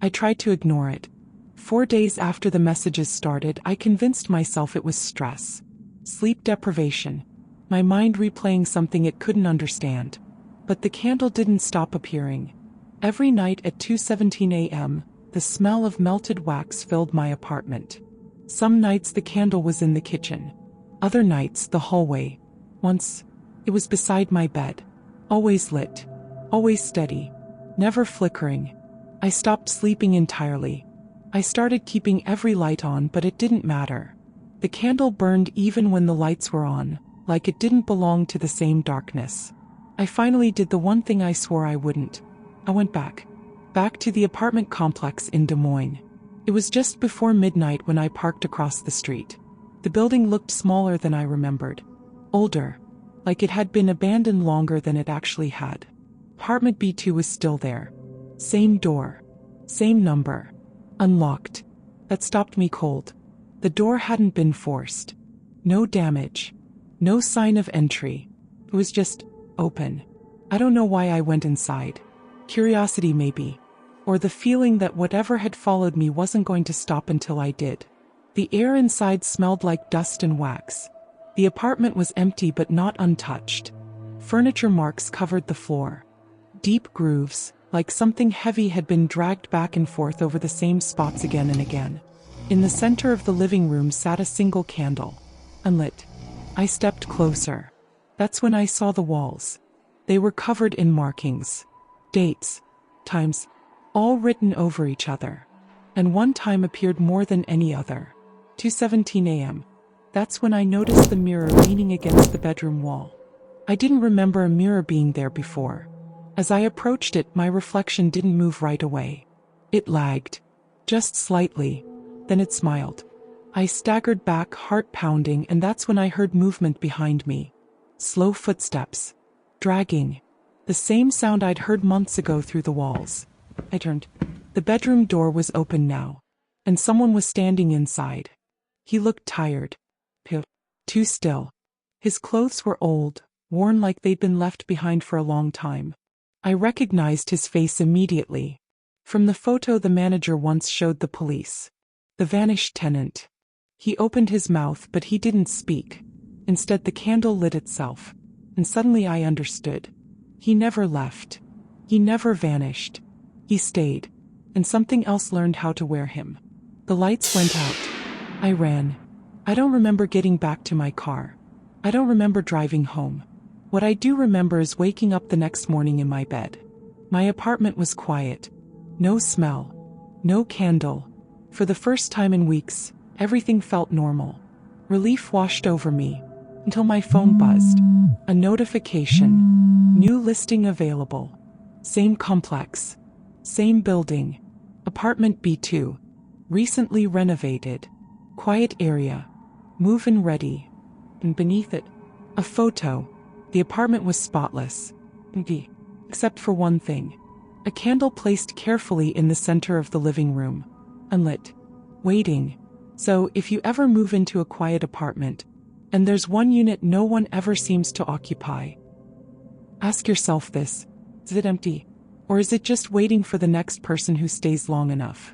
I tried to ignore it. 4 days after the messages started, I convinced myself it was stress. Sleep deprivation. My mind replaying something it couldn't understand. But the candle didn't stop appearing. Every night at 2:17 a.m., the smell of melted wax filled my apartment. Some nights the candle was in the kitchen. Other nights, the hallway. Once, it was beside my bed. Always lit. Always steady. Never flickering. I stopped sleeping entirely. I started keeping every light on, but it didn't matter. The candle burned even when the lights were on, like it didn't belong to the same darkness. I finally did the one thing I swore I wouldn't. I went back. Back to the apartment complex in Des Moines. It was just before midnight when I parked across the street. The building looked smaller than I remembered. Older. Like it had been abandoned longer than it actually had. Apartment B2 was still there. Same door. Same number. Unlocked. That stopped me cold. The door hadn't been forced. No damage. No sign of entry. It was just open. I don't know why I went inside. Curiosity maybe. Or the feeling that whatever had followed me wasn't going to stop until I did. The air inside smelled like dust and wax. The apartment was empty but not untouched. Furniture marks covered the floor. Deep grooves, like something heavy had been dragged back and forth over the same spots again and again. In the center of the living room sat a single candle. Unlit. I stepped closer. That's when I saw the walls. They were covered in markings. Dates. Times. All written over each other. And one time appeared more than any other. 2:17 a.m. That's when I noticed the mirror leaning against the bedroom wall. I didn't remember a mirror being there before. As I approached it, my reflection didn't move right away. It lagged. Just slightly. Then it smiled. I staggered back, heart pounding, and that's when I heard movement behind me. Slow footsteps. Dragging. The same sound I'd heard months ago through the walls. I turned. The bedroom door was open now. And someone was standing inside. He looked tired. Too still. His clothes were old, worn like they'd been left behind for a long time. I recognized his face immediately. From the photo the manager once showed the police. The vanished tenant. He opened his mouth, but he didn't speak. Instead, the candle lit itself. And suddenly I understood. He never left. He never vanished. He stayed. And something else learned how to wear him. The lights went out. I ran. I don't remember getting back to my car. I don't remember driving home. What I do remember is waking up the next morning in my bed. My apartment was quiet. No smell. No candle. For the first time in weeks, everything felt normal. Relief washed over me, until my phone buzzed. A notification. New listing available. Same complex. Same building. Apartment B2. Recently renovated. Quiet area. Move-in ready. And beneath it, a photo. The apartment was spotless. Except for one thing. A candle placed carefully in the center of the living room. Unlit. Waiting. So, if you ever move into a quiet apartment, and there's one unit no one ever seems to occupy, ask yourself this: is it empty? Or is it just waiting for the next person who stays long enough?